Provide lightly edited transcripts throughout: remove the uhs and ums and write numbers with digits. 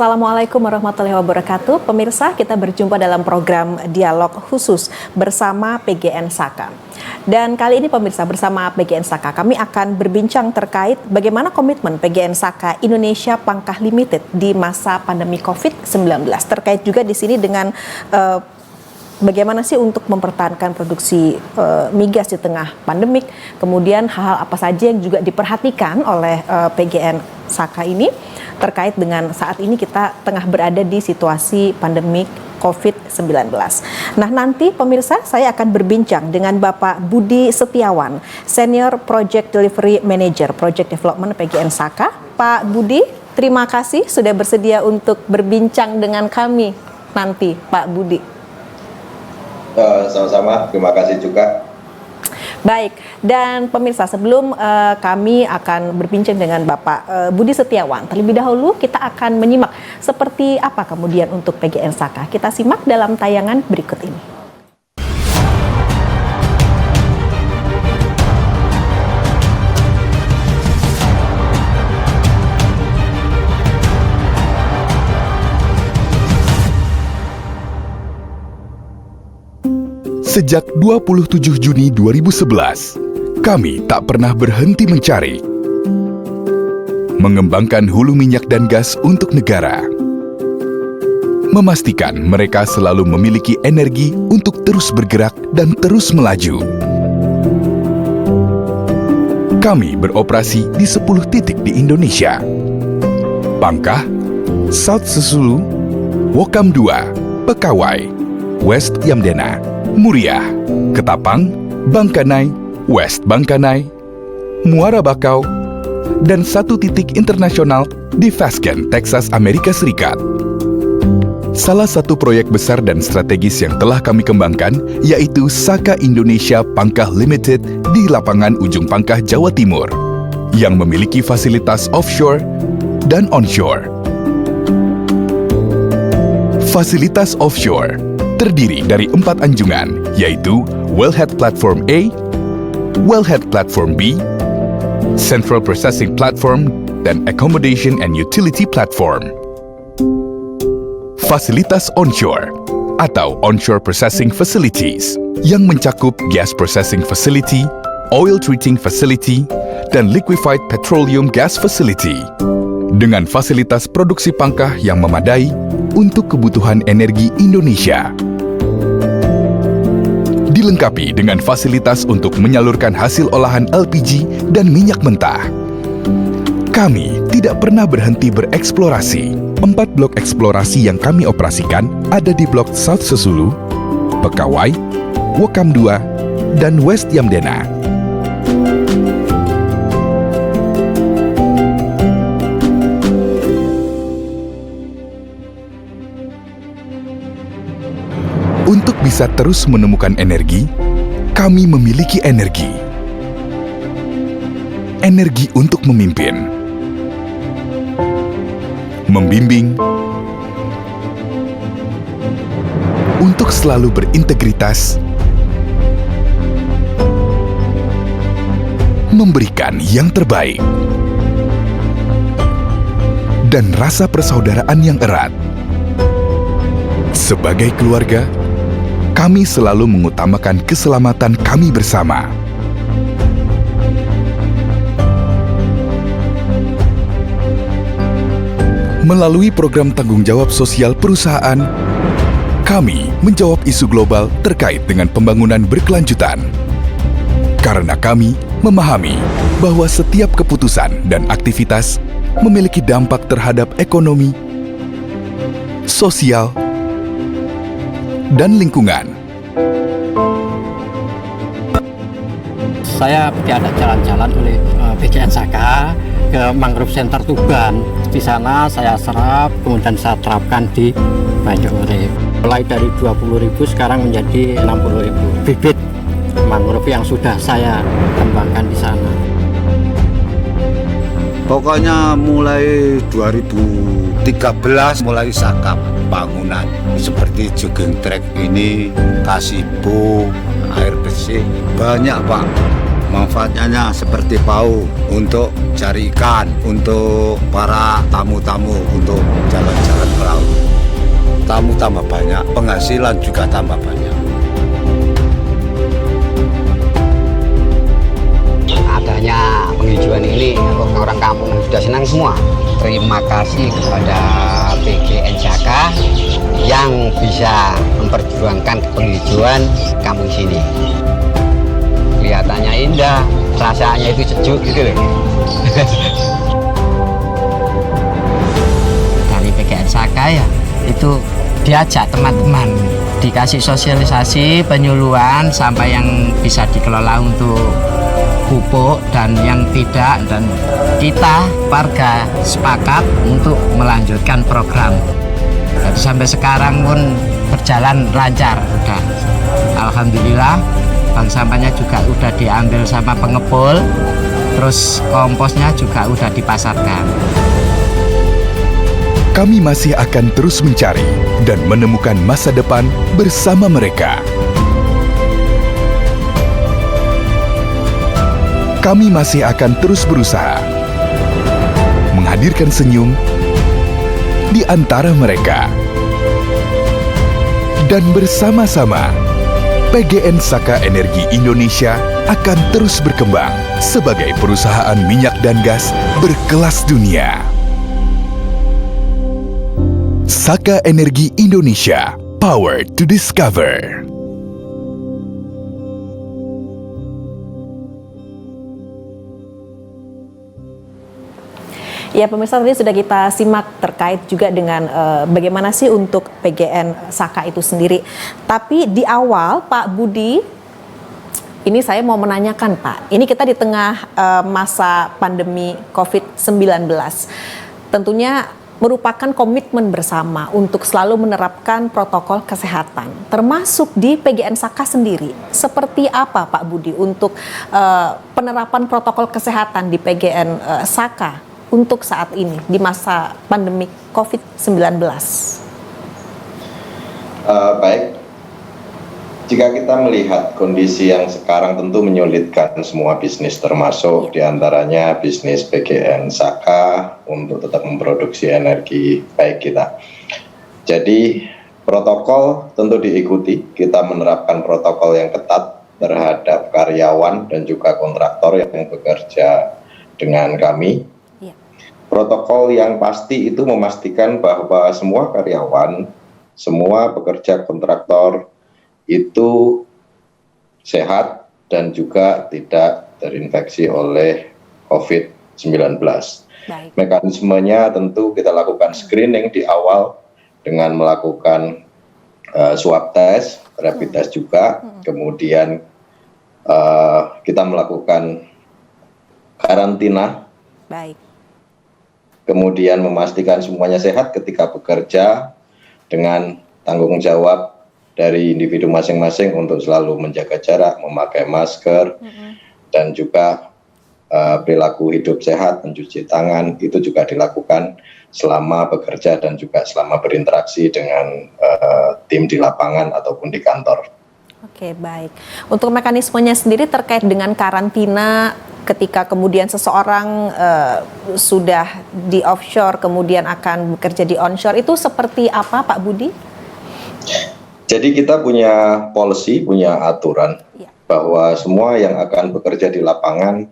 Assalamualaikum warahmatullahi wabarakatuh. Pemirsa, kita berjumpa dalam program Dialog Khusus bersama PGN Saka. Dan kali ini pemirsa, bersama PGN Saka kami akan berbincang terkait bagaimana komitmen PGN Saka Indonesia Pangkah Limited di masa pandemi COVID-19. Terkait juga di sini dengan bagaimana sih untuk mempertahankan produksi migas di tengah pandemik, kemudian hal-hal apa saja yang juga diperhatikan oleh PGN Saka ini terkait dengan saat ini kita tengah berada di situasi pandemik COVID-19. Nah, nanti pemirsa, saya akan berbincang dengan Bapak Budi Setiawan, Senior Project Delivery Manager Project Development PGN Saka. Pak Budi, terima kasih sudah bersedia untuk berbincang dengan kami nanti, Pak Budi. Sama-sama, terima kasih juga. Baik, dan pemirsa, sebelum kami akan berbincang dengan Bapak Budi Setiawan, terlebih dahulu kita akan menyimak seperti apa kemudian untuk PGN Saka. Kita simak dalam tayangan berikut ini. Sejak 27 Juni 2011, kami tak pernah berhenti mencari, mengembangkan hulu minyak dan gas untuk negara, memastikan mereka selalu memiliki energi untuk terus bergerak dan terus melaju. Kami beroperasi di 10 titik di Indonesia: Pangkah, South Sesulu, Wokam II, Pekawai, West Yamdena, Muria, Ketapang, Bangkanai, West Bangkanai, Muara Bakau, dan 1 titik internasional di Fasken, Texas, Amerika Serikat. Salah satu proyek besar dan strategis yang telah kami kembangkan yaitu Saka Indonesia Pangkah Limited di lapangan Ujung Pangkah, Jawa Timur, yang memiliki fasilitas offshore dan onshore. Fasilitas offshore terdiri dari 4 anjungan, yaitu Wellhead Platform A, Wellhead Platform B, Central Processing Platform, dan Accommodation and Utility Platform. Fasilitas onshore atau Onshore Processing Facilities yang mencakup Gas Processing Facility, Oil Treating Facility, dan Liquefied Petroleum Gas Facility, dengan fasilitas produksi pangkah yang memadai untuk kebutuhan energi Indonesia. Dilengkapi dengan fasilitas untuk menyalurkan hasil olahan LPG dan minyak mentah. Kami tidak pernah berhenti bereksplorasi. 4 blok eksplorasi yang kami operasikan ada di Blok South Sesulu, Pekawai, Wokam II, dan West Yamdena. Untuk bisa terus menemukan energi, kami memiliki energi. Energi untuk memimpin, membimbing, untuk selalu berintegritas, memberikan yang terbaik, dan rasa persaudaraan yang erat. Sebagai keluarga, kami selalu mengutamakan keselamatan kami bersama. Melalui program tanggung jawab sosial perusahaan, kami menjawab isu global terkait dengan pembangunan berkelanjutan. Karena kami memahami bahwa setiap keputusan dan aktivitas memiliki dampak terhadap ekonomi, sosial, dan lingkungan. Saya diajak jalan-jalan oleh PGN Saka ke Mangrove Center Tuban. Di sana saya serap, kemudian saya terapkan di Banyu Urip. Mulai dari 20.000 sekarang menjadi 60.000 bibit mangrove yang sudah saya kembangkan di sana. Pokoknya mulai 2013 mulai Saka bangunan seperti jogging track ini, gazebo, air bersih, banyak Pak. Manfaatnya seperti PAU untuk mencari ikan untuk para tamu-tamu untuk jalan-jalan perahu. Tamu tambah banyak, penghasilan juga tambah banyak. Adanya penghijauan ini orang kampung sudah senang semua. Terima kasih kepada PGN Saka yang bisa memperjuangkan penghijauan kampung sini. Kelihatannya indah, rasanya itu sejuk gitu loh. Dari PGN Saka ya, itu diajak teman-teman, dikasih sosialisasi, penyuluhan sampai yang bisa dikelola untuk pupuk dan yang tidak, dan kita warga sepakat untuk melanjutkan program. Jadi sampai sekarang pun berjalan lancar udah. Alhamdulillah, bank sampahnya juga udah diambil sama pengepul, terus komposnya juga udah dipasarkan. Kami masih akan terus mencari dan menemukan masa depan bersama mereka. Kami masih akan terus berusaha menghadirkan senyum di antara mereka. Dan bersama-sama, PGN Saka Energi Indonesia akan terus berkembang sebagai perusahaan minyak dan gas berkelas dunia. Saka Energi Indonesia, Power to Discover. Ya pemirsa, tadi sudah kita simak terkait juga dengan bagaimana sih untuk PGN Saka itu sendiri. Tapi di awal Pak Budi, ini saya mau menanyakan Pak, ini kita di tengah masa pandemi COVID-19. Tentunya merupakan komitmen bersama untuk selalu menerapkan protokol kesehatan, termasuk di PGN Saka sendiri. Seperti apa Pak Budi untuk penerapan protokol kesehatan di PGN Saka untuk saat ini di masa pandemi COVID-19? Baik, jika kita melihat kondisi yang sekarang tentu menyulitkan semua bisnis, termasuk diantaranya bisnis PGN Saka untuk tetap memproduksi energi baik kita. Jadi protokol tentu diikuti, kita menerapkan protokol yang ketat terhadap karyawan dan juga kontraktor yang bekerja dengan kami. Protokol yang pasti itu memastikan bahwa semua karyawan, semua pekerja kontraktor itu sehat dan juga tidak terinfeksi oleh COVID-19. Baik. Mekanismenya tentu kita lakukan screening di awal dengan melakukan swab test, rapid test juga, kemudian kita melakukan karantina. Baik. Kemudian memastikan semuanya sehat ketika bekerja dengan tanggung jawab dari individu masing-masing untuk selalu menjaga jarak, memakai masker, dan juga perilaku hidup sehat, mencuci tangan, itu juga dilakukan selama bekerja dan juga selama berinteraksi dengan tim di lapangan ataupun di kantor. Oke, baik. Untuk mekanismenya sendiri terkait dengan karantina ketika kemudian seseorang sudah di offshore kemudian akan bekerja di onshore, itu seperti apa Pak Budi? Jadi kita punya policy, punya aturan bahwa semua yang akan bekerja di lapangan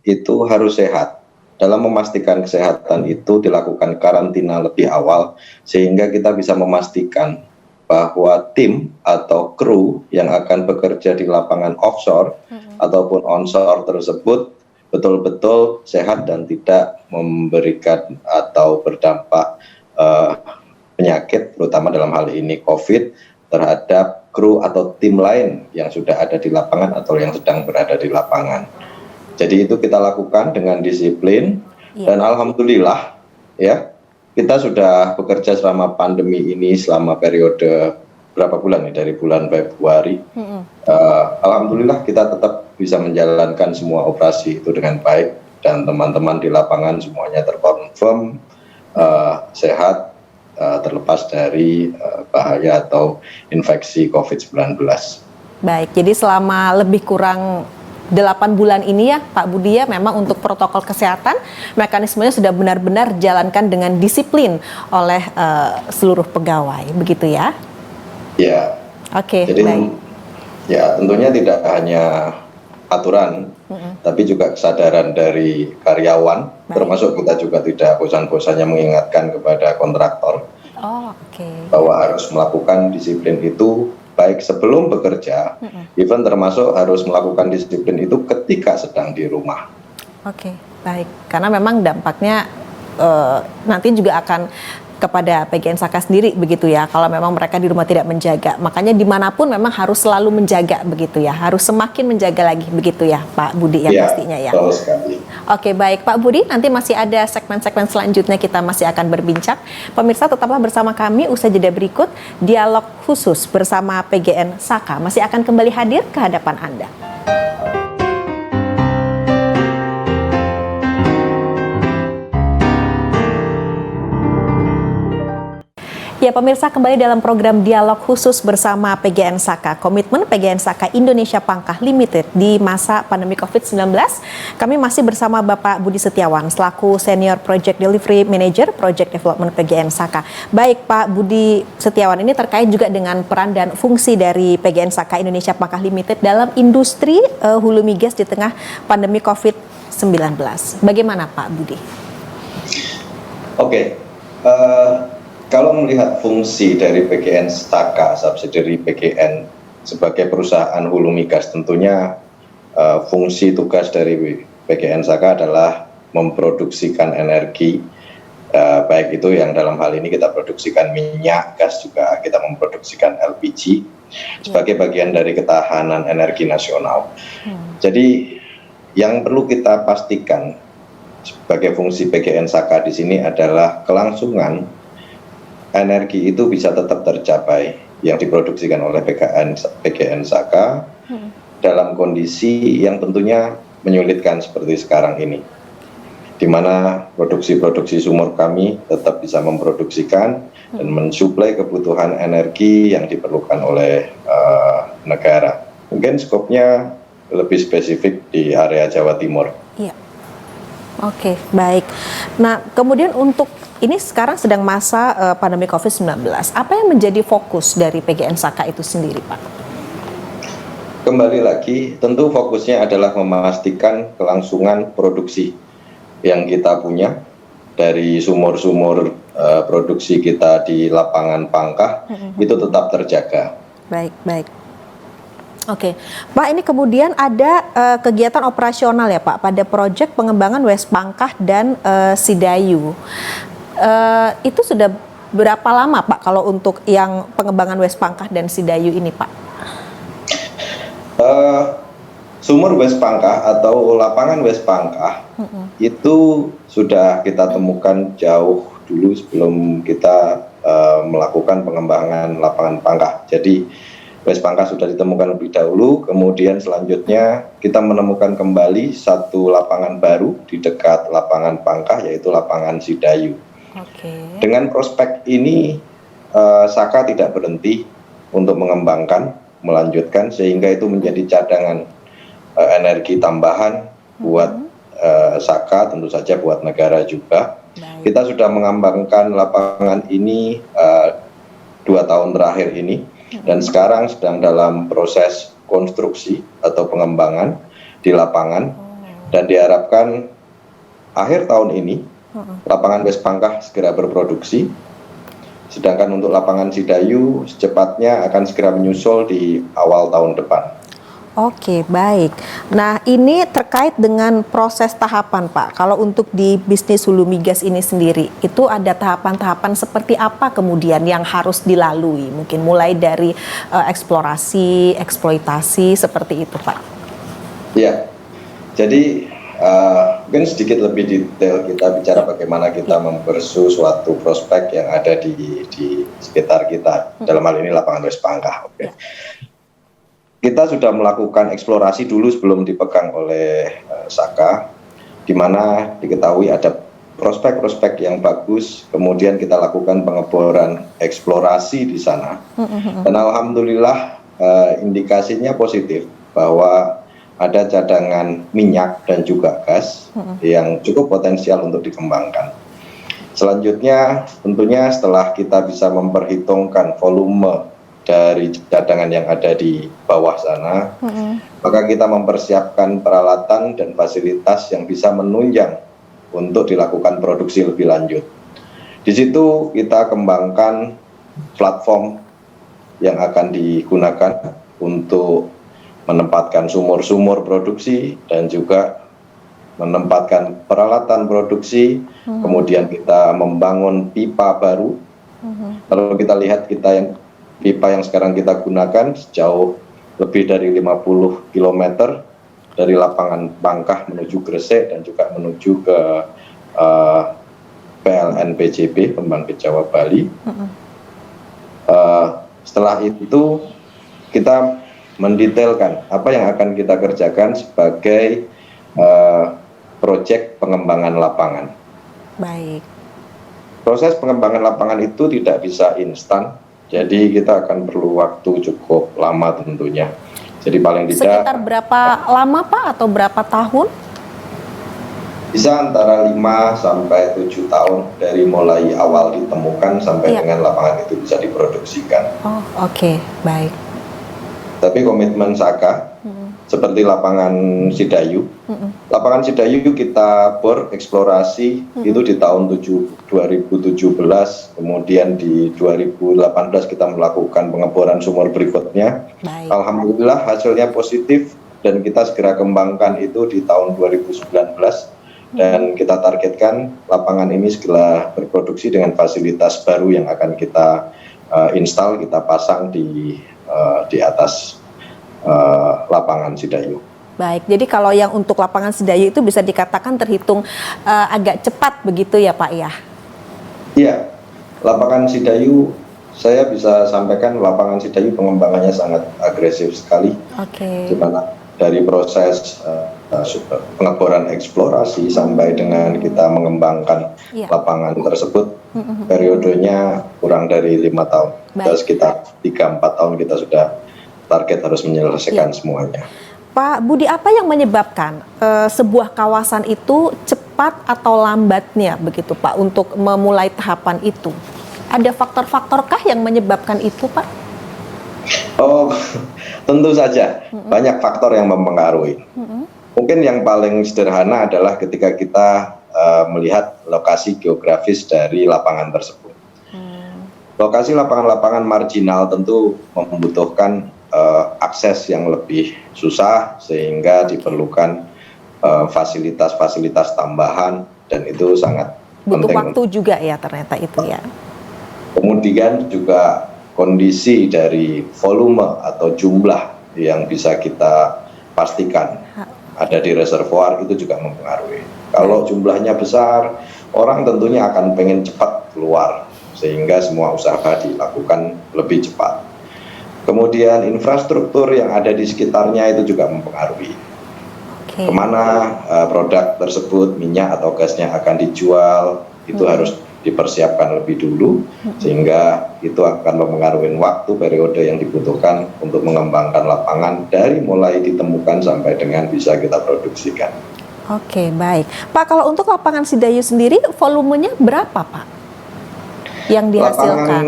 itu harus sehat. Dalam memastikan kesehatan itu dilakukan karantina lebih awal sehingga kita bisa memastikan bahwa tim atau kru yang akan bekerja di lapangan offshore ataupun onshore tersebut betul-betul sehat dan tidak memberikan atau berdampak penyakit, terutama dalam hal ini COVID, terhadap kru atau tim lain yang sudah ada di lapangan atau yang sedang berada di lapangan. Jadi itu kita lakukan dengan disiplin dan alhamdulillah ya, kita sudah bekerja selama pandemi ini selama periode berapa bulan nih, dari bulan Februari. Alhamdulillah kita tetap bisa menjalankan semua operasi itu dengan baik dan teman-teman di lapangan semuanya terkonfirm sehat, terlepas dari bahaya atau infeksi COVID-19. Baik, jadi selama lebih kurang 8 bulan ini ya Pak Budi ya, memang untuk protokol kesehatan mekanismenya sudah benar-benar dijalankan dengan disiplin oleh seluruh pegawai, begitu ya? Ya. Oke, Jadi baik. ya tentunya tidak hanya aturan, tapi juga kesadaran dari karyawan, termasuk kita juga tidak bosan-bosannya mengingatkan kepada kontraktor bahwa harus melakukan disiplin itu baik sebelum bekerja, even termasuk harus melakukan disiplin itu ketika sedang di rumah. Oke, baik. Karena memang dampaknya nanti juga akan kepada PGN Saka sendiri begitu ya, kalau memang mereka di rumah tidak menjaga. Makanya dimanapun memang harus selalu menjaga begitu ya, harus semakin menjaga lagi begitu ya Pak Budi ya, pastinya ya. Betul sekali. Oke, baik Pak Budi, nanti masih ada segmen-segmen selanjutnya kita masih akan berbincang. Pemirsa tetaplah bersama kami, usai jeda berikut dialog khusus bersama PGN Saka masih akan kembali hadir ke hadapan Anda. Ya pemirsa, kembali dalam program dialog khusus bersama PGN Saka. Komitmen PGN Saka Indonesia Pangkah Limited di masa pandemi COVID-19. Kami masih bersama Bapak Budi Setiawan selaku Senior Project Delivery Manager Project Development PGN Saka. Baik Pak Budi Setiawan, ini terkait juga dengan peran dan fungsi dari PGN Saka Indonesia Pangkah Limited dalam industri hulu migas di tengah pandemi COVID-19. Bagaimana Pak Budi? Oke. Kalau melihat fungsi dari PGN Saka, subsidiary PGN sebagai perusahaan hulu migas, tentunya fungsi tugas dari PGN Saka adalah memproduksikan energi, baik itu yang dalam hal ini kita produksikan minyak, gas, juga kita memproduksikan LPG sebagai bagian dari ketahanan energi nasional. Jadi yang perlu kita pastikan sebagai fungsi PGN Saka di sini adalah kelangsungan energi itu bisa tetap tercapai yang diproduksikan oleh PGN Saka dalam kondisi yang tentunya menyulitkan seperti sekarang ini, di mana produksi-produksi sumur kami tetap bisa memproduksikan dan mensuplai kebutuhan energi yang diperlukan oleh negara. Mungkin skopnya lebih spesifik di area Jawa Timur. Iya. Oke, baik. Nah, kemudian untuk ini sekarang sedang masa pandemi COVID-19. Apa yang menjadi fokus dari PGN Saka itu sendiri, Pak? Kembali lagi, tentu fokusnya adalah memastikan kelangsungan produksi yang kita punya dari sumur-sumur produksi kita di lapangan Pangkah itu tetap terjaga. Baik, baik. Oke, Pak, ini kemudian ada kegiatan operasional ya Pak pada proyek pengembangan West Pangkah dan Sidayu. Itu sudah berapa lama Pak kalau untuk yang pengembangan West Pangkah dan Sidayu ini Pak? Sumur West Pangkah atau lapangan West Pangkah itu sudah kita temukan jauh dulu sebelum kita melakukan pengembangan lapangan Pangkah. Jadi West Pangkah sudah ditemukan lebih dahulu, kemudian selanjutnya kita menemukan kembali satu lapangan baru di dekat lapangan Pangkah, yaitu lapangan Sidayu. Dengan prospek ini, Saka tidak berhenti untuk mengembangkan, melanjutkan, sehingga itu menjadi cadangan energi tambahan buat Saka, tentu saja buat negara juga. Kita sudah mengembangkan lapangan ini 2 tahun terakhir ini, dan sekarang sedang dalam proses konstruksi atau pengembangan di lapangan, dan diharapkan akhir tahun ini lapangan West Pangkah segera berproduksi, sedangkan untuk lapangan Sidayu secepatnya akan segera menyusul di awal tahun depan. Oke, baik. Nah, ini terkait dengan proses tahapan, Pak. Kalau untuk di bisnis hulu migas ini sendiri, itu ada tahapan-tahapan seperti apa kemudian yang harus dilalui? Mungkin mulai dari eksplorasi, eksploitasi, seperti itu, Pak. Ya, jadi mungkin sedikit lebih detail kita bicara bagaimana kita mempersu suatu prospek yang ada di sekitar kita. Dalam hal ini lapangan West Pangkah. Oke. Kita sudah melakukan eksplorasi dulu sebelum dipegang oleh Saka, di mana diketahui ada prospek-prospek yang bagus, kemudian kita lakukan pengeboran eksplorasi di sana. Dan alhamdulillah indikasinya positif bahwa ada cadangan minyak dan juga gas yang cukup potensial untuk dikembangkan. Selanjutnya tentunya setelah kita bisa memperhitungkan volume dari cadangan yang ada di bawah sana, maka kita mempersiapkan peralatan dan fasilitas yang bisa menunjang untuk dilakukan produksi lebih lanjut. Di situ kita kembangkan platform yang akan digunakan untuk menempatkan sumur-sumur produksi dan juga menempatkan peralatan produksi, kemudian kita membangun pipa baru. Kalau kita lihat pipa yang sekarang kita gunakan sejauh lebih dari 50 km dari lapangan Bangkah menuju Gresik dan juga menuju ke PLN PJB, Pembangkit Jawa Bali. Setelah itu kita mendetailkan apa yang akan kita kerjakan sebagai proyek pengembangan lapangan. Baik. Proses pengembangan lapangan itu tidak bisa instan, jadi kita akan perlu waktu cukup lama tentunya. Jadi paling tidak Sekitar berapa lama Pak atau berapa tahun? bisa antara 5 sampai 7 tahun dari mulai awal ditemukan sampai dengan lapangan itu bisa diproduksikan. Oh, oke, baik. Tapi komitmen Saka seperti lapangan Sidayu, lapangan Sidayu kita bor eksplorasi itu di tahun 2017, kemudian di 2018 kita melakukan pengeboran sumur berikutnya. Baik. Alhamdulillah hasilnya positif dan kita segera kembangkan itu di tahun 2019. Dan kita targetkan lapangan ini segera berproduksi dengan fasilitas baru yang akan kita install, kita pasang di atas lapangan Sidayu. Baik, jadi kalau yang untuk lapangan Sidayu itu bisa dikatakan terhitung agak cepat begitu ya Pak ya? Iya, lapangan Sidayu saya bisa sampaikan lapangan Sidayu pengembangannya sangat agresif sekali. Oke. Di mana dari proses pengeboran eksplorasi sampai dengan kita mengembangkan lapangan tersebut, periodenya kurang dari 5 tahun. Sekitar 3-4 tahun kita sudah target harus menyelesaikan semuanya. Pak Budi, apa yang menyebabkan sebuah kawasan itu cepat atau lambatnya begitu Pak untuk memulai tahapan itu? Ada faktor-faktorkah yang menyebabkan itu Pak? Oh, tentu saja banyak faktor yang mempengaruhi. Mungkin yang paling sederhana adalah ketika kita melihat lokasi geografis dari lapangan tersebut. Lokasi lapangan-lapangan marginal tentu membutuhkan akses yang lebih susah sehingga diperlukan fasilitas-fasilitas tambahan dan itu sangat butuh penting. Waktu juga ya ternyata itu ya. Kemudian juga kondisi dari volume atau jumlah yang bisa kita pastikan ada di reservoir itu juga mempengaruhi. Kalau jumlahnya besar, orang tentunya akan pengen cepat keluar sehingga semua usaha dilakukan lebih cepat. Kemudian infrastruktur yang ada di sekitarnya itu juga mempengaruhi. Kemana produk tersebut, minyak atau gasnya akan dijual, itu harus dipersiapkan lebih dulu, sehingga itu akan mempengaruhi waktu periode yang dibutuhkan untuk mengembangkan lapangan dari mulai ditemukan sampai dengan bisa kita produksikan. Oke, baik. Pak, kalau untuk lapangan Sidayu sendiri, volumenya berapa Pak yang dihasilkan? Lapangan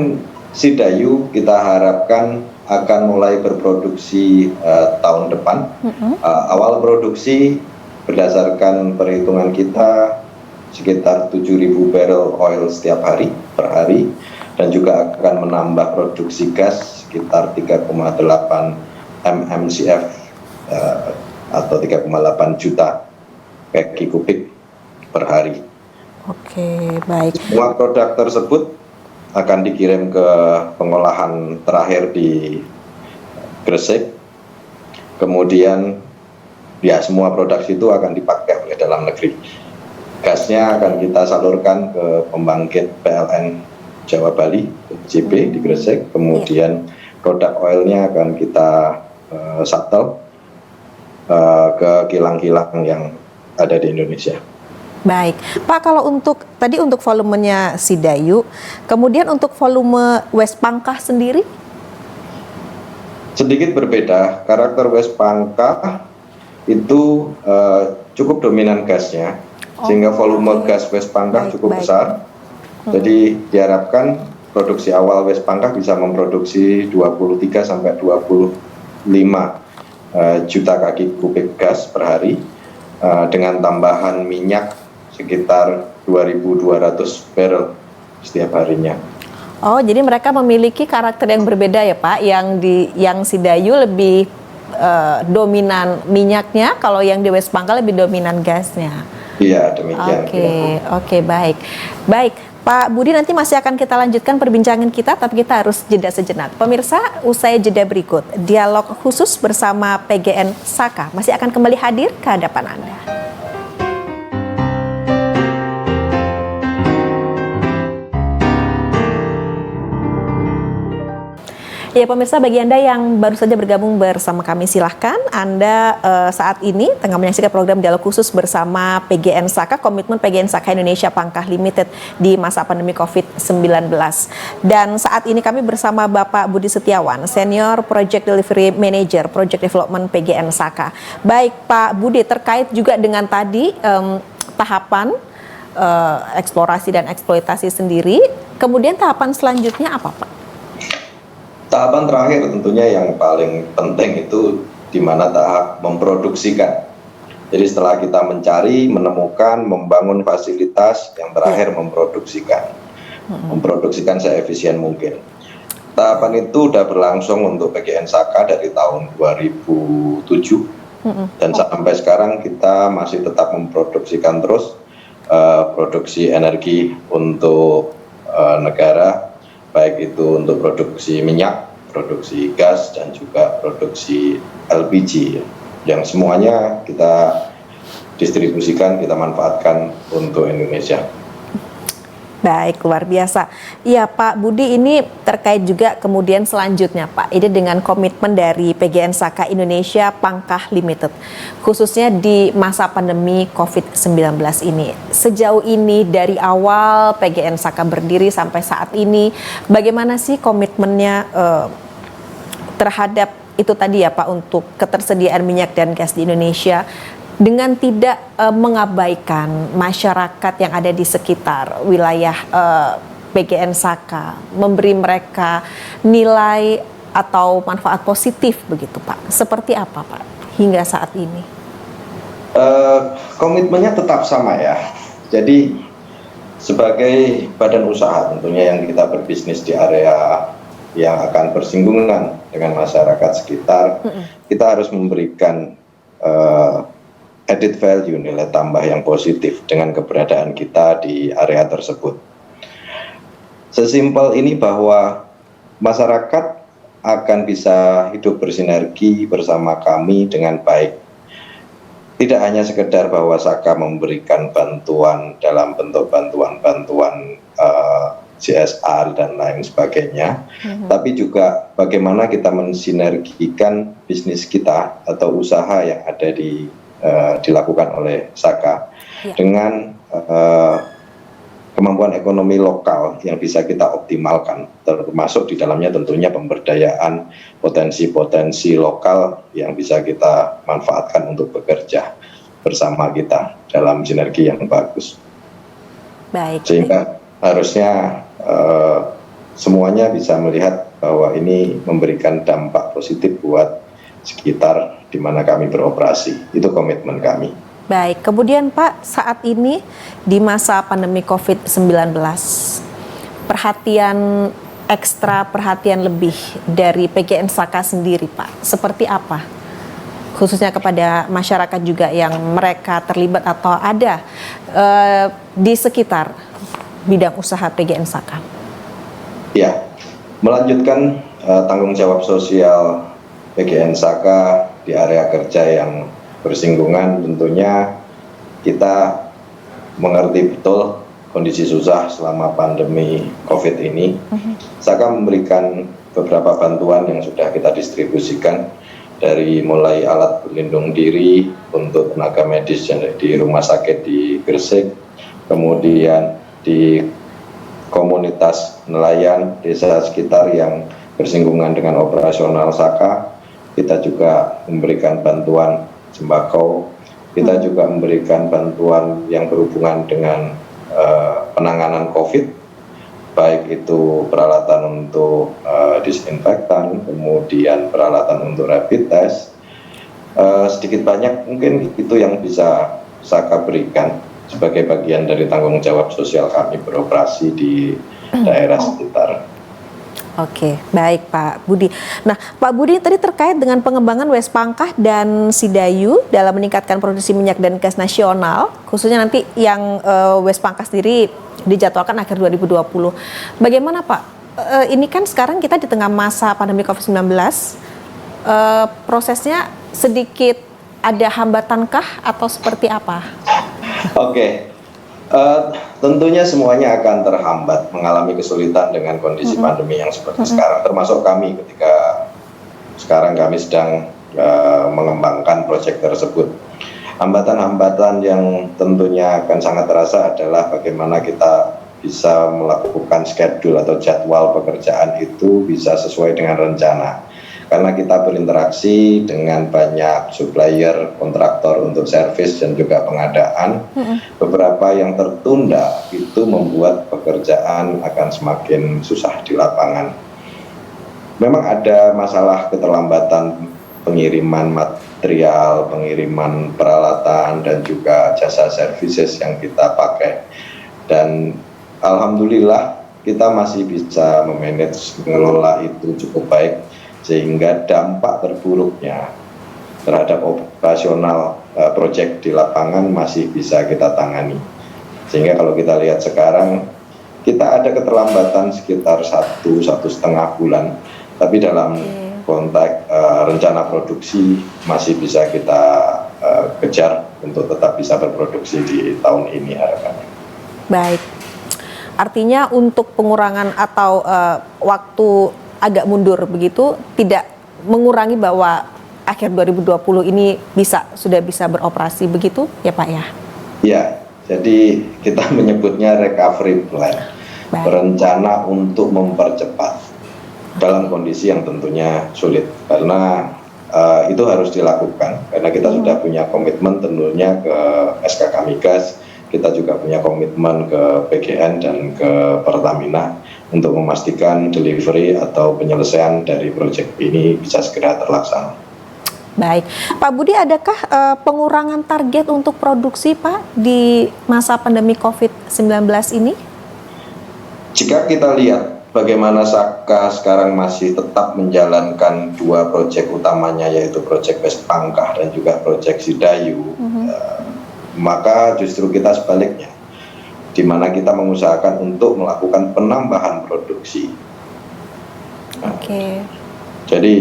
Sidayu kita harapkan akan mulai berproduksi tahun depan. Awal produksi berdasarkan perhitungan kita sekitar 7.000 barrel oil setiap hari per hari dan juga akan menambah produksi gas sekitar 3,8 mmcf atau 3,8 juta kaki kubik per hari. Oke, baik. Semua produk tersebut akan dikirim ke pengolahan terakhir di Gresik. Kemudian ya semua produk itu akan dipakai oleh dalam negeri. Gasnya akan kita salurkan ke pembangkit PLN Jawa Bali, PJB di Gresik. Kemudian produk oilnya akan kita shuttle ke kilang-kilang yang ada di Indonesia. Baik, Pak, kalau untuk tadi untuk volumenya Sidayu, kemudian untuk volume West Pangkah sendiri? Sedikit berbeda, karakter West Pangkah itu cukup dominan gasnya, sehingga volume gas West Pangkah cukup besar. Jadi diharapkan produksi awal West Pangkah bisa memproduksi 23 sampai 25 juta kaki kubik gas per hari, dengan tambahan minyak sekitar 2.200 barrel setiap harinya. Oh, jadi mereka memiliki karakter yang berbeda ya Pak. Yang Sidayu lebih dominan minyaknya, kalau yang di West Pangkah lebih dominan gasnya. Iya, demikian. Oke, baik. Baik, Pak Budi, nanti masih akan kita lanjutkan perbincangan kita, tapi kita harus jeda sejenak. Pemirsa, usai jeda berikut, dialog khusus bersama PGN Saka masih akan kembali hadir ke hadapan Anda. Ya pemirsa, bagi Anda yang baru saja bergabung bersama kami, silahkan Anda saat ini tengah menyaksikan program dialog khusus bersama PGN Saka, komitmen PGN Saka Indonesia Pangkah Limited di masa pandemi COVID-19. Dan saat ini kami bersama Bapak Budi Setiawan, Senior Project Delivery Manager Project Development PGN Saka. Baik Pak Budi, terkait juga dengan tadi tahapan eksplorasi dan eksploitasi sendiri, kemudian tahapan selanjutnya apa Pak? Tahapan terakhir tentunya yang paling penting itu di mana tahap memproduksikan. Jadi setelah kita mencari, menemukan, membangun fasilitas, yang terakhir memproduksikan. Memproduksikan seefisien mungkin. Tahapan itu sudah berlangsung untuk PGN Saka dari tahun 2007. Dan sampai sekarang kita masih tetap memproduksikan terus produksi energi untuk negara, baik itu untuk produksi minyak, produksi gas, dan juga produksi LPG, yang semuanya kita distribusikan, kita manfaatkan untuk Indonesia. Baik, luar biasa. Iya Pak Budi, ini terkait juga kemudian selanjutnya Pak, ini dengan komitmen dari PGN Saka Indonesia Pangkah Limited, khususnya di masa pandemi COVID-19 ini. Sejauh ini dari awal PGN Saka berdiri sampai saat ini, bagaimana sih komitmennya terhadap itu tadi ya Pak, untuk ketersediaan minyak dan gas di Indonesia, dengan tidak mengabaikan masyarakat yang ada di sekitar wilayah PGN Saka, memberi mereka nilai atau manfaat positif begitu Pak. Seperti apa Pak hingga saat ini? Komitmennya tetap sama ya. Jadi sebagai badan usaha tentunya yang kita berbisnis di area yang akan bersinggungan dengan masyarakat sekitar, kita harus memberikan added value, nilai tambah yang positif dengan keberadaan kita di area tersebut. Sesimpel ini bahwa masyarakat akan bisa hidup bersinergi bersama kami dengan baik. Tidak hanya sekedar bahwa Saka memberikan bantuan dalam bentuk bantuan CSR dan lain sebagainya, tapi juga bagaimana kita mensinergikan bisnis kita atau usaha yang ada dilakukan oleh Saka dengan kemampuan ekonomi lokal yang bisa kita optimalkan, termasuk di dalamnya tentunya pemberdayaan potensi-potensi lokal yang bisa kita manfaatkan untuk bekerja bersama kita dalam sinergi yang bagus. Baik. Sehingga harusnya semuanya bisa melihat bahwa ini memberikan dampak positif buat sekitar di mana kami beroperasi. Itu komitmen kami. Baik, kemudian Pak, saat ini di masa pandemi COVID-19, perhatian lebih dari PGN Saka sendiri Pak, seperti apa? Khususnya kepada masyarakat juga yang mereka terlibat atau ada di sekitar bidang usaha PGN Saka. Ya, melanjutkan tanggung jawab sosial PGN Saka di area kerja yang bersinggungan, tentunya kita mengerti betul kondisi susah selama pandemi COVID ini. Saka memberikan beberapa bantuan yang sudah kita distribusikan, dari mulai alat pelindung diri untuk tenaga medis yang di rumah sakit di Gresik, kemudian di komunitas nelayan desa sekitar yang bersinggungan dengan operasional Saka, kita juga memberikan bantuan sembako. Kita juga memberikan bantuan yang berhubungan dengan penanganan COVID, baik itu peralatan untuk disinfektan, kemudian peralatan untuk rapid test. Sedikit banyak mungkin itu yang bisa Saka berikan sebagai bagian dari tanggung jawab sosial kami beroperasi di daerah sekitar. Oke, baik Pak Budi. Nah, Pak Budi tadi terkait dengan pengembangan West Pangkah dan Sidayu dalam meningkatkan produksi minyak dan gas nasional, khususnya nanti yang West Pangkah sendiri dijadwalkan akhir 2020. Bagaimana Pak? Ini kan sekarang kita di tengah masa pandemi COVID-19, prosesnya sedikit ada hambatankah atau seperti apa? Oke. Tentunya semuanya akan terhambat, mengalami kesulitan dengan kondisi pandemi yang seperti sekarang, termasuk kami ketika sekarang kami sedang mengembangkan proyek tersebut. Hambatan-hambatan yang tentunya akan sangat terasa adalah bagaimana kita bisa melakukan schedule atau jadwal pekerjaan itu bisa sesuai dengan rencana. Karena kita berinteraksi dengan banyak supplier, kontraktor untuk servis dan juga pengadaan, beberapa yang tertunda itu membuat pekerjaan akan semakin susah di lapangan. Memang ada masalah keterlambatan pengiriman material, pengiriman peralatan, dan juga jasa services yang kita pakai. Dan alhamdulillah kita masih bisa memanage, mengelola itu cukup baik, sehingga dampak terburuknya terhadap operasional proyek di lapangan masih bisa kita tangani. Sehingga kalau kita lihat sekarang, kita ada keterlambatan sekitar 1,5 bulan, tapi dalam konteks rencana produksi masih bisa kita kejar untuk tetap bisa berproduksi di tahun ini harapannya. Baik, artinya untuk pengurangan atau waktu agak mundur begitu, tidak mengurangi bahwa akhir 2020 ini sudah bisa beroperasi begitu ya Pak ya? Ya, jadi kita menyebutnya recovery plan, berencana untuk mempercepat dalam kondisi yang tentunya sulit, karena itu harus dilakukan, karena kita sudah punya komitmen tentunya ke SKK Migas, kita juga punya komitmen ke PGN dan ke Pertamina untuk memastikan delivery atau penyelesaian dari proyek ini bisa segera terlaksana. Baik, Pak Budi, adakah pengurangan target untuk produksi Pak di masa pandemi COVID-19 ini? Jika kita lihat bagaimana Saka sekarang masih tetap menjalankan dua proyek utamanya, yaitu proyek West Pangkah dan juga proyek Sidayu, maka justru kita sebaliknya, di mana kita mengusahakan untuk melakukan penambahan produksi. Jadi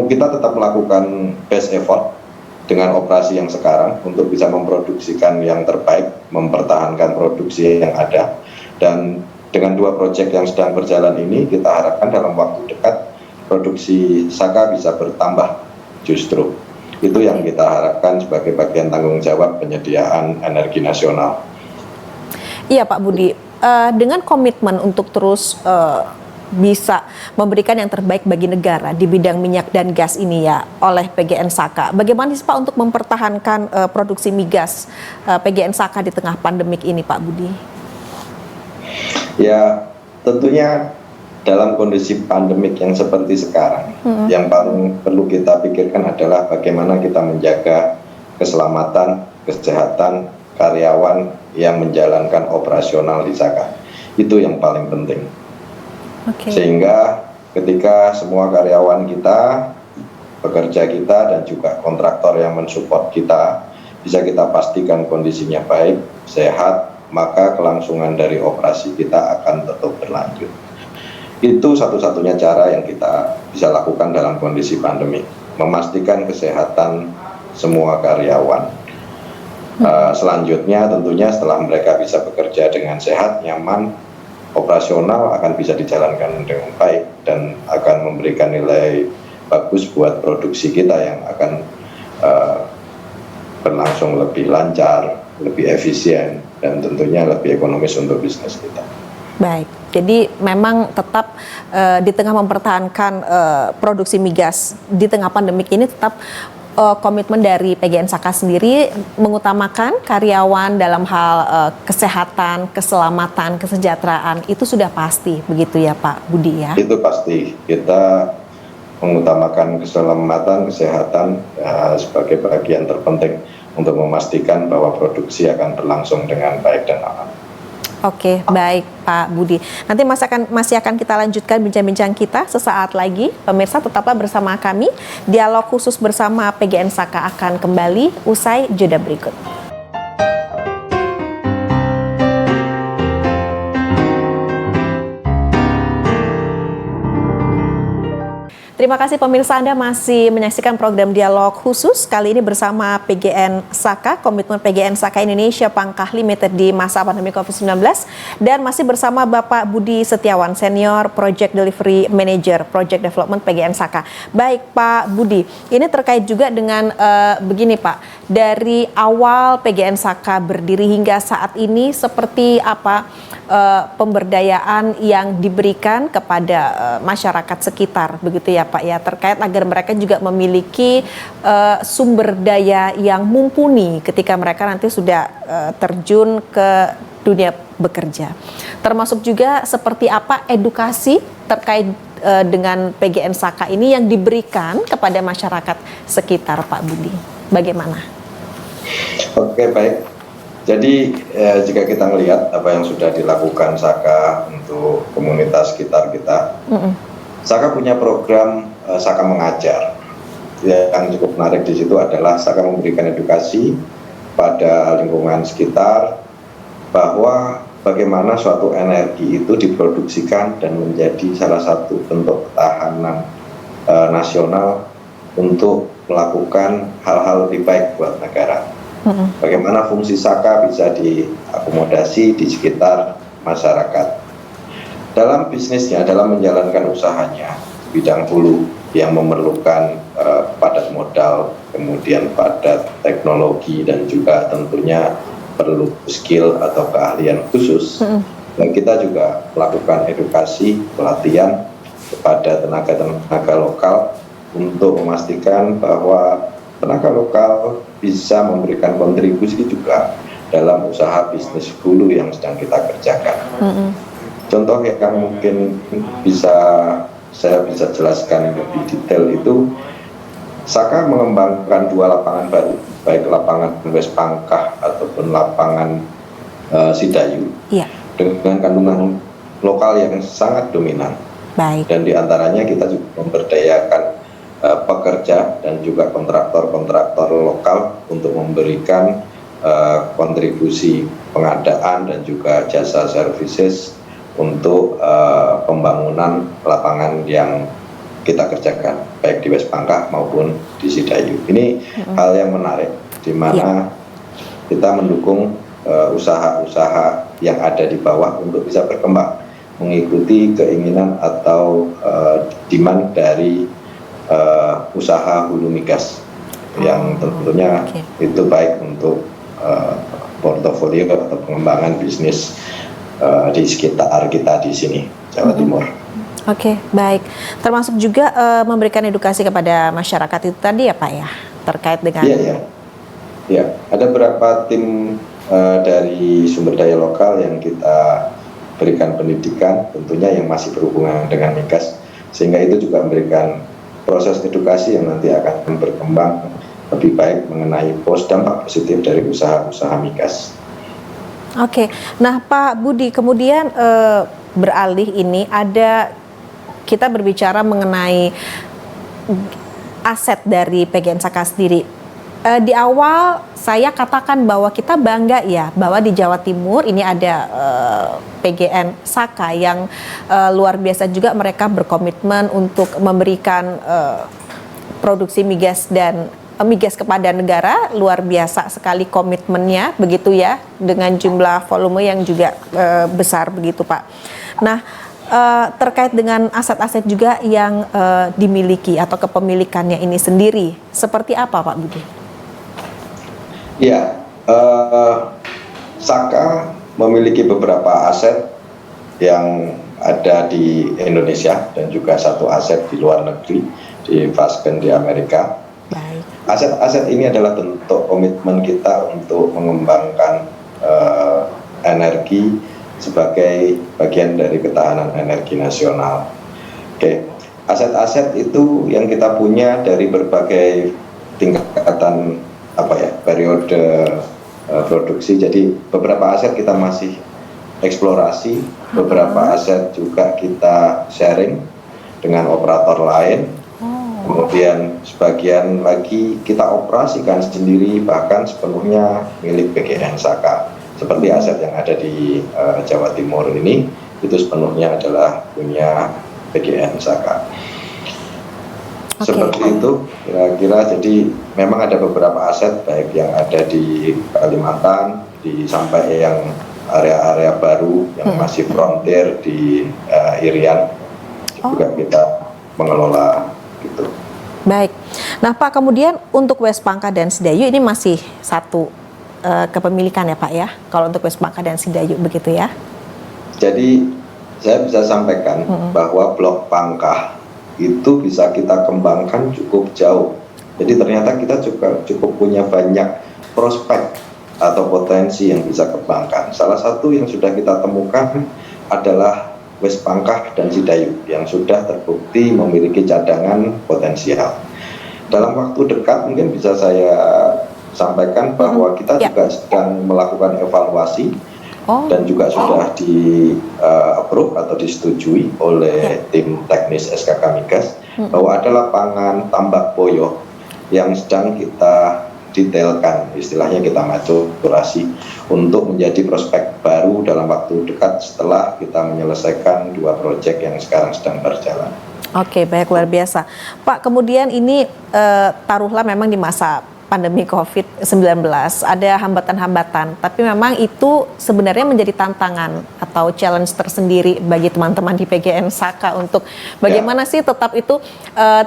kita tetap melakukan best effort dengan operasi yang sekarang untuk bisa memproduksikan yang terbaik, mempertahankan produksi yang ada. Dan dengan dua proyek yang sedang berjalan ini, kita harapkan dalam waktu dekat produksi Saka bisa bertambah justru. Itu yang kita harapkan sebagai bagian tanggung jawab penyediaan energi nasional. Iya Pak Budi, dengan komitmen untuk terus bisa memberikan yang terbaik bagi negara di bidang minyak dan gas ini ya oleh PGN Saka. Bagaimana sih Pak untuk mempertahankan produksi migas PGN Saka di tengah pandemik ini Pak Budi? Ya tentunya dalam kondisi pandemik yang seperti sekarang, yang paling perlu kita pikirkan adalah bagaimana kita menjaga keselamatan, kesehatan karyawan yang menjalankan operasional di Saka. Itu yang paling penting. Sehingga ketika semua karyawan kita, pekerja kita, dan juga kontraktor yang mensupport kita bisa kita pastikan kondisinya baik, sehat, maka kelangsungan dari operasi kita akan tetap berlanjut. Itu satu-satunya cara yang kita bisa lakukan dalam kondisi pandemi, memastikan kesehatan semua karyawan. Selanjutnya tentunya setelah mereka bisa bekerja dengan sehat, nyaman, operasional akan bisa dijalankan dengan baik dan akan memberikan nilai bagus buat produksi kita yang akan berlangsung lebih lancar, lebih efisien, dan tentunya lebih ekonomis untuk bisnis kita. Baik, jadi memang tetap di tengah mempertahankan produksi migas di tengah pandemik ini tetap komitmen dari PGN Saka sendiri mengutamakan karyawan dalam hal kesehatan, keselamatan, kesejahteraan itu sudah pasti begitu ya Pak Budi ya? Itu pasti, kita mengutamakan keselamatan, kesehatan sebagai bagian terpenting untuk memastikan bahwa produksi akan berlangsung dengan baik dan aman. Oke, baik Pak Budi. Nanti masih akan kita lanjutkan bincang-bincang kita sesaat lagi. Pemirsa tetaplah bersama kami. Dialog khusus bersama PGN Saka akan kembali usai jeda berikut. Terima kasih pemirsa, Anda masih menyaksikan program Dialog Khusus kali ini bersama PGN Saka, Komitmen PGN Saka Indonesia Pangkah Limited di masa pandemi COVID-19, dan masih bersama Bapak Budi Setiawan, Senior Project Delivery Manager Project Development PGN Saka. Baik Pak Budi, ini terkait juga dengan begini Pak, dari awal PGN Saka berdiri hingga saat ini seperti apa pemberdayaan yang diberikan kepada masyarakat sekitar begitu ya Pak ya, terkait agar mereka juga memiliki sumber daya yang mumpuni ketika mereka nanti sudah terjun ke dunia bekerja. Termasuk juga seperti apa edukasi terkait dengan PGN Saka ini yang diberikan kepada masyarakat sekitar Pak Budi. Bagaimana? Oke, baik. Jadi jika kita melihat apa yang sudah dilakukan Saka untuk komunitas sekitar kita, Saka punya program Saka Mengajar. Yang cukup menarik di situ adalah Saka memberikan edukasi pada lingkungan sekitar bahwa bagaimana suatu energi itu diproduksikan dan menjadi salah satu bentuk ketahanan nasional untuk melakukan hal-hal lebih baik buat negara. Bagaimana fungsi Saka bisa diakomodasi di sekitar masyarakat. Dalam bisnisnya, dalam menjalankan usahanya, bidang hulu yang memerlukan padat modal, kemudian padat teknologi, dan juga tentunya perlu skill atau keahlian khusus. Dan kita juga melakukan edukasi, pelatihan kepada tenaga-tenaga lokal untuk memastikan bahwa tenaga lokal bisa memberikan kontribusi juga dalam usaha bisnis hulu yang sedang kita kerjakan. Contoh yang mungkin saya bisa jelaskan lebih detail itu, Saka mengembangkan 2 lapangan baru, baik lapangan West Pangkah ataupun lapangan Sidayu, dengan kandungan lokal yang sangat dominan. Baik. Dan diantaranya kita juga memberdayakan pekerja dan juga kontraktor-kontraktor lokal untuk memberikan kontribusi pengadaan dan juga jasa services untuk pembangunan lapangan yang kita kerjakan baik di West Pangkah maupun di Sidayu. Ini hal yang menarik di mana kita mendukung usaha-usaha yang ada di bawah untuk bisa berkembang mengikuti keinginan atau demand dari usaha hulu migas yang tentunya itu baik untuk portofolio atau pengembangan bisnis di sekitar kita di sini, Jawa Timur. Oke, baik. Termasuk juga memberikan edukasi kepada masyarakat itu tadi ya Pak ya, terkait dengan... Iya, ada beberapa tim dari sumber daya lokal yang kita berikan pendidikan, tentunya yang masih berhubungan dengan migas, sehingga itu juga memberikan proses edukasi yang nanti akan berkembang lebih baik mengenai dampak positif dari usaha-usaha migas. Oke, nah Pak Budi, kemudian beralih ini kita berbicara mengenai aset dari PGN Saka sendiri. Di awal saya katakan bahwa kita bangga ya bahwa di Jawa Timur ini ada PGN Saka yang luar biasa juga, mereka berkomitmen untuk memberikan produksi migas dan migas kepada negara, luar biasa sekali komitmennya begitu ya, dengan jumlah volume yang juga besar begitu Pak. Nah, terkait dengan aset-aset juga yang dimiliki atau kepemilikannya ini sendiri, seperti apa Pak Budi? Ya, Saka memiliki beberapa aset yang ada di Indonesia dan juga satu aset di luar negeri, di Vasken di Amerika. Baik. Aset-aset ini adalah bentuk komitmen kita untuk mengembangkan energi sebagai bagian dari ketahanan energi nasional. Oke, aset-aset itu yang kita punya dari berbagai tingkatan periode produksi. Jadi beberapa aset kita masih eksplorasi, beberapa aset juga kita sharing dengan operator lain. Kemudian sebagian lagi kita operasikan sendiri, bahkan sepenuhnya milik PGN Saka. Seperti aset yang ada di Jawa Timur ini, itu sepenuhnya adalah punya PGN Saka. Seperti itu kira-kira. Jadi memang ada beberapa aset baik yang ada di Kalimantan, sampai yang area-area baru yang masih frontier di Irian juga kita mengelola gitu. Baik. Nah Pak, kemudian untuk West Pangkah dan Sidayu ini masih satu kepemilikan ya Pak ya, kalau untuk West Pangkah dan Sidayu begitu ya? Jadi saya bisa sampaikan bahwa Blok Pangkah itu bisa kita kembangkan cukup jauh. Jadi ternyata kita juga cukup punya banyak prospek atau potensi yang bisa kembangkan. Salah satu yang sudah kita temukan adalah West Pangkah dan Sidayu yang sudah terbukti memiliki cadangan potensial. Dalam waktu dekat mungkin bisa saya sampaikan bahwa kita juga sedang melakukan evaluasi dan juga sudah di approve atau disetujui oleh tim teknis SKK Migas bahwa ada lapangan tambak boyo yang sedang kita detailkan, istilahnya kita maturasi untuk menjadi prospek baru dalam waktu dekat setelah kita menyelesaikan 2 proyek yang sekarang sedang berjalan. Oke, baik, luar biasa. Pak, kemudian ini taruhlah memang di masa pandemi COVID-19 ada hambatan-hambatan, tapi memang itu sebenarnya menjadi tantangan atau challenge tersendiri bagi teman-teman di PGN Saka untuk bagaimana sih tetap itu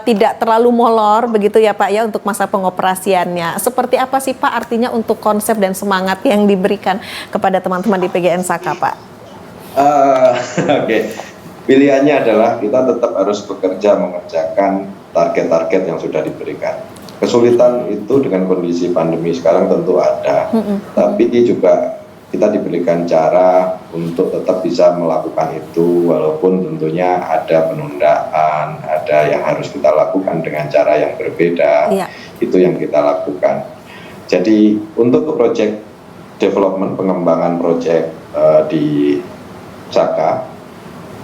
tidak terlalu molor begitu ya Pak ya untuk masa pengoperasiannya. Seperti apa sih Pak artinya untuk konsep dan semangat yang diberikan kepada teman-teman di PGN Saka Pak? Oke. Pilihannya adalah kita tetap harus bekerja mengerjakan target-target yang sudah diberikan. Kesulitan itu dengan kondisi pandemi sekarang tentu ada, tapi juga kita diberikan cara untuk tetap bisa melakukan itu walaupun tentunya ada penundaan, ada yang harus kita lakukan dengan cara yang berbeda, itu yang kita lakukan. Jadi untuk proyek development, pengembangan proyek di Saka,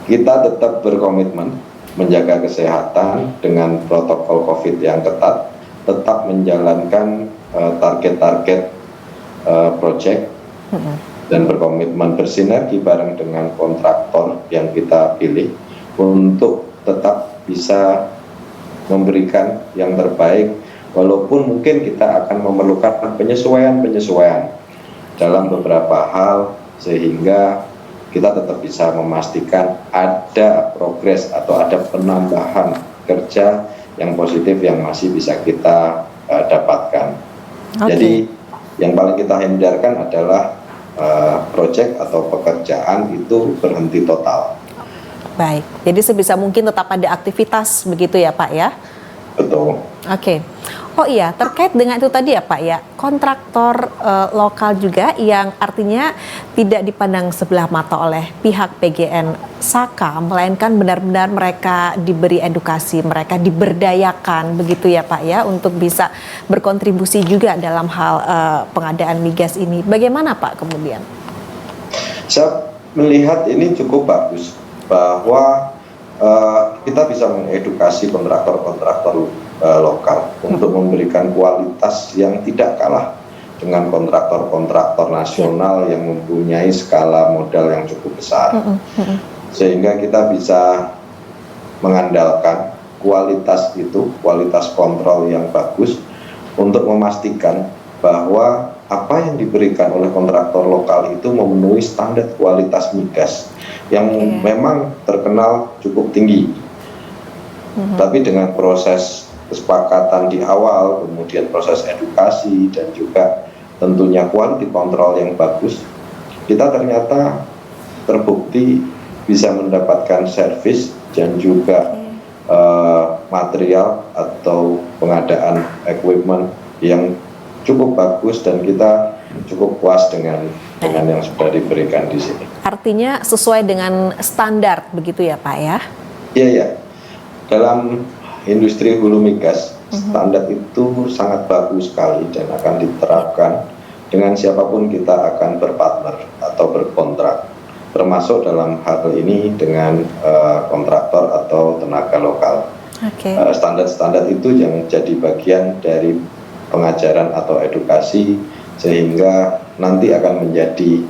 kita tetap berkomitmen menjaga kesehatan dengan protokol COVID yang ketat, tetap menjalankan target-target proyek dan berkomitmen bersinergi bareng dengan kontraktor yang kita pilih untuk tetap bisa memberikan yang terbaik walaupun mungkin kita akan memerlukan penyesuaian-penyesuaian dalam beberapa hal sehingga kita tetap bisa memastikan ada progres atau ada penambahan kerja yang positif yang masih bisa kita dapatkan. Jadi yang paling kita hindarkan adalah proyek atau pekerjaan itu berhenti total. Baik, jadi sebisa mungkin tetap ada aktivitas begitu ya Pak ya? Betul. Oke. Oh iya, terkait dengan itu tadi ya Pak ya, kontraktor lokal juga yang artinya tidak dipandang sebelah mata oleh pihak PGN Saka, melainkan benar-benar mereka diberi edukasi, mereka diberdayakan begitu ya Pak ya, untuk bisa berkontribusi juga dalam hal pengadaan migas ini. Bagaimana Pak kemudian? Saya melihat ini cukup bagus bahwa kita bisa mengedukasi kontraktor-kontraktor lokal untuk memberikan kualitas yang tidak kalah dengan kontraktor-kontraktor nasional yang mempunyai skala modal yang cukup besar. Sehingga kita bisa mengandalkan kualitas itu, kualitas kontrol yang bagus untuk memastikan bahwa apa yang diberikan oleh kontraktor lokal itu memenuhi standar kualitas migas yang memang terkenal cukup tinggi. Tapi dengan proses kesepakatan di awal, kemudian proses edukasi dan juga tentunya quality control yang bagus, kita ternyata terbukti bisa mendapatkan servis dan juga material atau pengadaan equipment yang cukup bagus dan kita cukup puas dengan yang sudah diberikan di sini. Artinya sesuai dengan standar begitu ya Pak ya? Iya ya. Dalam industri hulu migas standar itu sangat bagus sekali dan akan diterapkan dengan siapapun kita akan berpartner atau berkontrak, termasuk dalam hal ini dengan kontraktor atau tenaga lokal. Standar-standar itu yang jadi bagian dari pengajaran atau edukasi sehingga nanti akan menjadi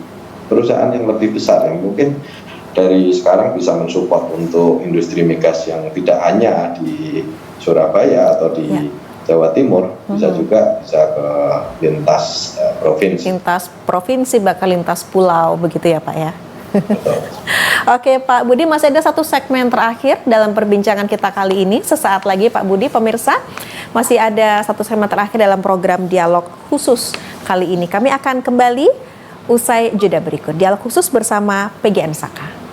perusahaan yang lebih besar yang mungkin dari sekarang bisa mensupport untuk industri migas yang tidak hanya di Surabaya atau di Jawa Timur, bisa juga bisa ke lintas provinsi. Lintas provinsi, bahkan lintas pulau begitu ya Pak ya? Oke Pak Budi, masih ada satu segmen terakhir dalam perbincangan kita kali ini. Sesaat lagi Pak Budi, pemirsa, masih ada satu segmen terakhir dalam program Dialog Khusus kali ini. Kami akan kembali usai jeda berikut. Dialog Khusus bersama PGN Saka.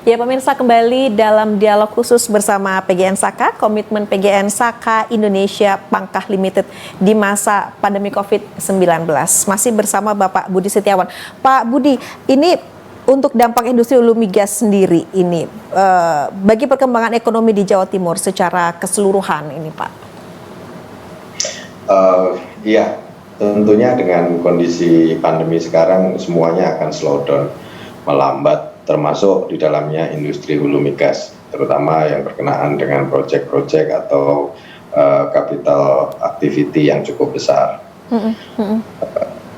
Ya pemirsa, kembali dalam Dialog Khusus bersama PGN Saka, komitmen PGN Saka Indonesia Pangkah Limited di masa pandemi COVID-19. Masih bersama Bapak Budi Setiawan. Pak Budi, ini untuk dampak industri hulu migas sendiri ini, bagi perkembangan ekonomi di Jawa Timur secara keseluruhan ini Pak? Iya, tentunya dengan kondisi pandemi sekarang semuanya akan slow down, melambat, termasuk di dalamnya industri hulu migas, terutama yang berkenaan dengan proyek-proyek atau capital activity yang cukup besar.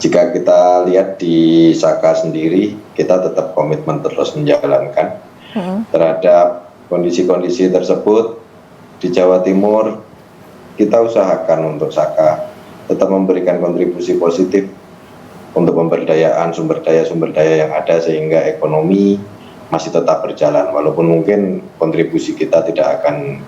Jika kita lihat di Saka sendiri, kita tetap komitmen terus menjalankan terhadap kondisi-kondisi tersebut di Jawa Timur. Kita usahakan untuk Saka tetap memberikan kontribusi positif untuk pemberdayaan sumber daya yang ada sehingga ekonomi masih tetap berjalan, walaupun mungkin kontribusi kita tidak akan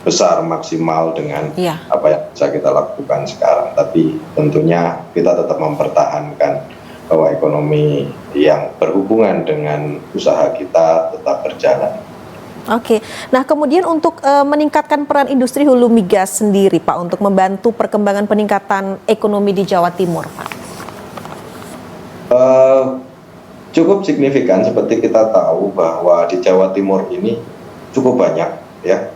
besar maksimal dengan apa yang bisa kita lakukan sekarang, tapi tentunya kita tetap mempertahankan bahwa ekonomi yang berhubungan dengan usaha kita tetap berjalan. Oke, nah kemudian untuk meningkatkan peran industri hulu migas sendiri Pak, untuk membantu perkembangan peningkatan ekonomi di Jawa Timur Pak. Cukup signifikan, seperti kita tahu bahwa di Jawa Timur ini cukup banyak ya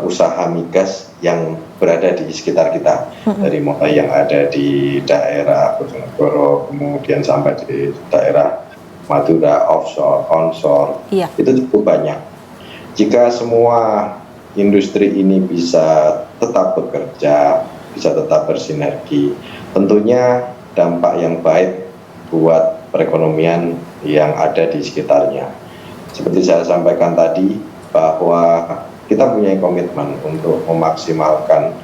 usaha migas yang berada di sekitar kita, dari mulai yang ada di daerah Bojonegoro, kemudian sampai di daerah Madura, offshore, onshore, itu cukup banyak. Jika semua industri ini bisa tetap bekerja, bisa tetap bersinergi, tentunya dampak yang baik buat perekonomian yang ada di sekitarnya. Seperti saya sampaikan tadi, bahwa kita punya komitmen untuk memaksimalkan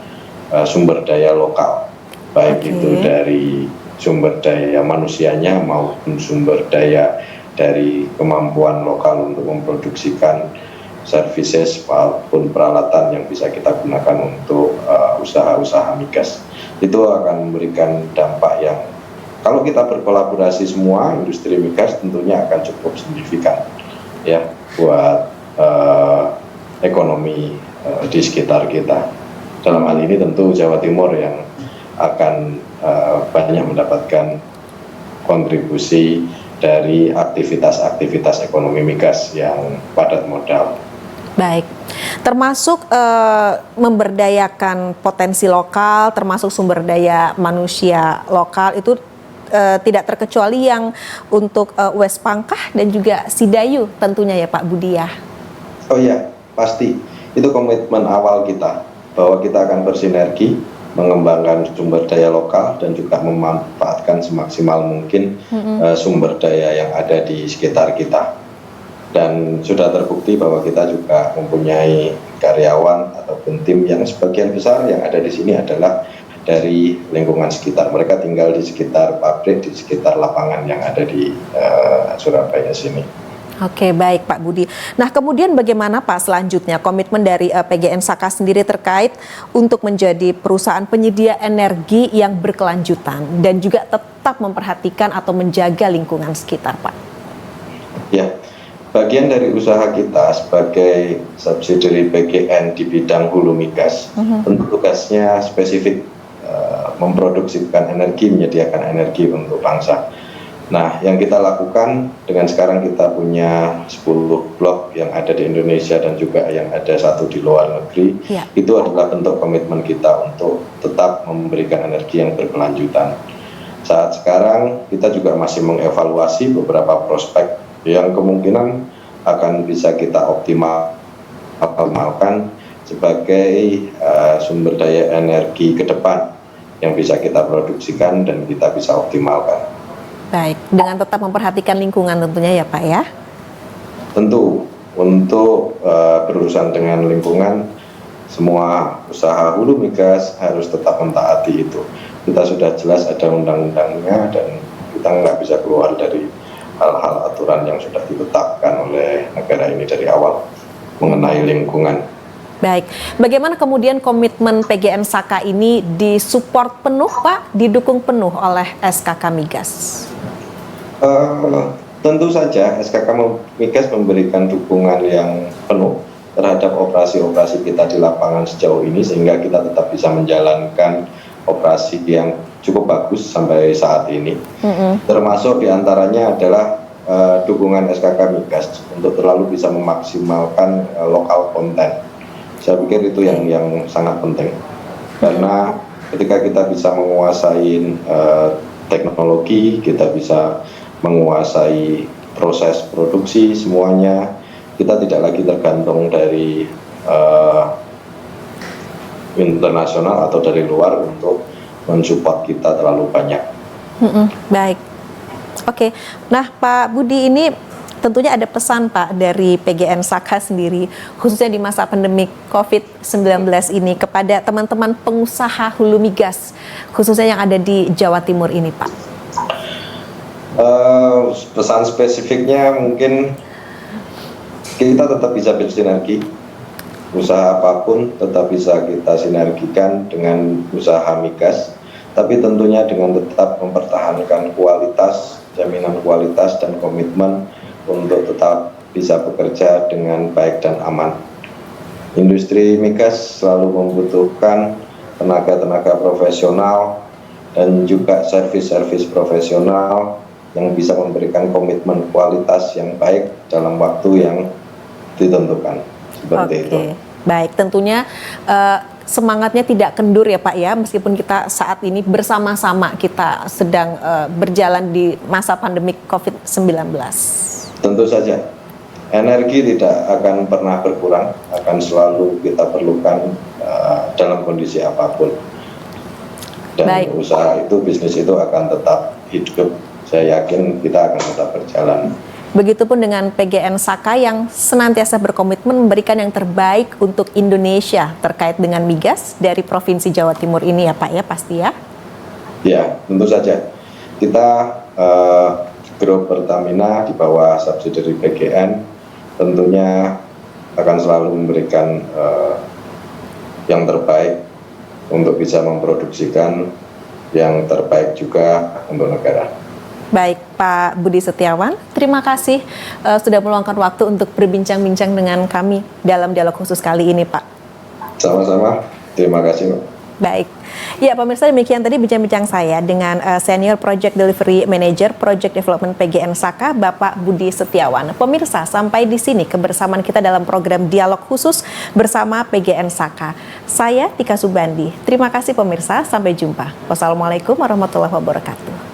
sumber daya lokal, baik itu dari sumber daya manusianya maupun sumber daya dari kemampuan lokal untuk memproduksikan services maupun peralatan yang bisa kita gunakan untuk usaha-usaha migas. Itu akan memberikan dampak yang, kalau kita berkolaborasi semua industri migas, tentunya akan cukup signifikan ya buat ekonomi di sekitar kita. Dalam hal ini tentu Jawa Timur yang akan banyak mendapatkan kontribusi dari aktivitas-aktivitas ekonomi migas yang padat modal. Baik, termasuk memberdayakan potensi lokal, termasuk sumber daya manusia lokal itu tidak terkecuali yang untuk West Pangkah dan juga Sidayu tentunya ya Pak Budi ya. Oh iya, pasti. Itu komitmen awal kita, bahwa kita akan bersinergi, mengembangkan sumber daya lokal dan juga memanfaatkan semaksimal mungkin sumber daya yang ada di sekitar kita. Dan sudah terbukti bahwa kita juga mempunyai karyawan ataupun tim yang sebagian besar yang ada di sini adalah dari lingkungan sekitar. Mereka tinggal di sekitar pabrik, di sekitar lapangan yang ada di Surabaya sini. Oke, baik Pak Budi. Nah, kemudian bagaimana Pak selanjutnya komitmen dari PGN Saka sendiri terkait untuk menjadi perusahaan penyedia energi yang berkelanjutan dan juga tetap memperhatikan atau menjaga lingkungan sekitar, Pak? Ya, bagian dari usaha kita sebagai subsidiary PGN di bidang hulu migas, tentu tugasnya spesifik memproduksikan energi, menyediakan energi untuk bangsa. Nah, yang kita lakukan dengan sekarang kita punya 10 blok yang ada di Indonesia dan juga yang ada 1 di luar negeri, itu adalah bentuk komitmen kita untuk tetap memberikan energi yang berkelanjutan. Saat sekarang kita juga masih mengevaluasi beberapa prospek yang kemungkinan akan bisa kita optimalkan sebagai sumber daya energi ke depan yang bisa kita produksikan dan kita bisa optimalkan. Baik, dengan tetap memperhatikan lingkungan tentunya ya Pak ya? Tentu, untuk berurusan dengan lingkungan, semua usaha hulu migas harus tetap mentaati itu. Kita sudah jelas ada undang-undangnya dan kita nggak bisa keluar dari hal-hal aturan yang sudah ditetapkan oleh negara ini dari awal mengenai lingkungan. Baik, bagaimana kemudian komitmen PGN Saka ini disupport penuh Pak, didukung penuh oleh SKK Migas? Tentu saja SKK Migas memberikan dukungan yang penuh terhadap operasi-operasi kita di lapangan sejauh ini sehingga kita tetap bisa menjalankan operasi yang cukup bagus sampai saat ini. Termasuk diantaranya adalah dukungan SKK Migas untuk terlalu bisa memaksimalkan lokal konten. Saya pikir itu yang sangat penting karena ketika kita bisa menguasai teknologi, kita bisa menguasai proses produksi semuanya, kita tidak lagi tergantung dari internasional atau dari luar untuk mensupport kita terlalu banyak. Baik, oke. Nah Pak Budi, ini tentunya ada pesan Pak dari PGN Saka sendiri khususnya di masa pandemi COVID-19 ini kepada teman-teman pengusaha hulu migas khususnya yang ada di Jawa Timur ini Pak. Pesan spesifiknya mungkin kita tetap bisa bersinergi, usaha apapun tetap bisa kita sinergikan dengan usaha migas, tapi tentunya dengan tetap mempertahankan kualitas, jaminan kualitas dan komitmen untuk tetap bisa bekerja dengan baik dan aman. Industri migas selalu membutuhkan tenaga-tenaga profesional dan juga servis-servis profesional yang bisa memberikan komitmen kualitas yang baik dalam waktu yang ditentukan. Seperti itu. Baik, tentunya semangatnya tidak kendur ya Pak ya, meskipun kita saat ini bersama-sama kita sedang berjalan di masa pandemi COVID-19. Tentu saja, energi tidak akan pernah berkurang, akan selalu kita perlukan dalam kondisi apapun. Dan usaha itu, bisnis itu akan tetap hidup. Saya yakin kita akan tetap berjalan. Begitupun dengan PGN Saka yang senantiasa berkomitmen memberikan yang terbaik untuk Indonesia terkait dengan migas dari Provinsi Jawa Timur ini ya Pak ya, pasti ya? Ya, tentu saja. Kita Grup Pertamina di bawah subsidiary PGN tentunya akan selalu memberikan yang terbaik untuk bisa memproduksikan yang terbaik juga untuk negara. Baik, Pak Budi Setiawan, terima kasih sudah meluangkan waktu untuk berbincang-bincang dengan kami dalam dialog khusus kali ini, Pak. Sama-sama, terima kasih, Pak. Baik, ya pemirsa, demikian tadi bincang-bincang saya dengan Senior Project Delivery Manager Project Development PGN Saka, Bapak Budi Setiawan. Pemirsa, sampai di sini kebersamaan kita dalam program dialog khusus bersama PGN Saka. Saya Tika Subandi. Terima kasih pemirsa, sampai jumpa. Wassalamualaikum warahmatullahi wabarakatuh.